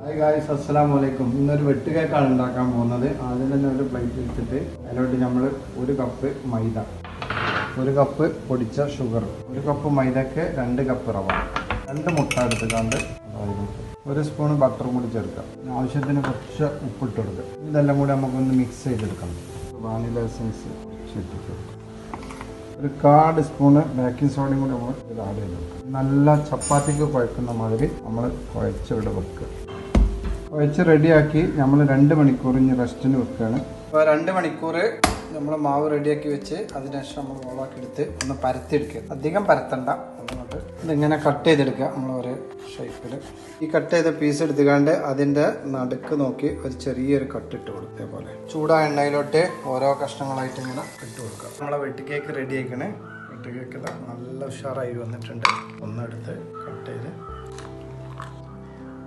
Hi guys, അസ്സലാമു അലൈക്കും. ഇന്നൊരു വെട്ട് കേക്കാണ് ഉണ്ടാക്കാൻ പോകുന്നത്. ആദ്യം തന്നെ ഒരു പ്ലേറ്റ് വെച്ചിട്ട് അതിലോട്ട് നമ്മൾ 1 കപ്പ് മൈദ, 1 കപ്പ് പൊടിച്ച ഷുഗർ, 1 കപ്പ് മൈദക്ക് 2 കപ്പ് റവ, 2 മുട്ട എടുത്തുകൊണ്ട് 1 സ്പൂൺ ബട്ടർ കൂടി ചേർക്കാം. ആവശ്യത്തിന് കുറച്ച് ഉപ്പിട്ട് കൊടുക്കുക. ഇതെല്ലാം കൂടി നമുക്കൊന്ന് മിക്സ് ചെയ്തെടുക്കണം. വാനില എസൻസ് ഇട്ടിട്ട് ഒരു 1/4 സ്പൂണ് ബേക്കിംഗ് സോഡയും കൂടി നമ്മൾ ഇത് ആഡ് ചെയ്ത് കൊടുക്കുക. നല്ല ചപ്പാത്തിക്ക് കുഴക്കുന്ന മാതിരി നമ്മൾ കുഴച്ച് ഇവിടെ വെക്കുക. കുഴച്ച് റെഡിയാക്കി നമ്മൾ 2 മണിക്കൂർ ഇനി റെസ്റ്റിന് വെക്കുകയാണ്. അപ്പോൾ 2 മണിക്കൂർ നമ്മൾ മാവ് റെഡിയാക്കി വെച്ച് അതിനുശേഷം നമ്മൾ റോളാക്കി എടുത്ത് ഒന്ന് പരത്തിയെടുക്കുക. അധികം പരത്തണ്ട, അതുകൊണ്ട് ഇതിങ്ങനെ കട്ട് ചെയ്തെടുക്കുക. നമ്മൾ ഒരു ഷേപ്പിൽ ഈ കട്ട് ചെയ്ത പീസ് എടുത്തുകൊണ്ട് അതിൻ്റെ നടുക്ക് നോക്കി ഒരു ചെറിയൊരു കട്ടിട്ട് കൊടുക്കുക. അതേപോലെ ചൂടായ എണ്ണയിലോട്ട് ഓരോ കഷ്ണങ്ങളായിട്ട് ഇങ്ങനെ ഇട്ട് കൊടുക്കുക. നമ്മളെ വെട്ട് കേക്ക് റെഡി ആക്കണേ. വെട്ട് കേക്ക് നല്ല ഉഷാറായി വന്നിട്ടുണ്ട്. ഒന്നെടുത്ത് കട്ട് ചെയ്ത്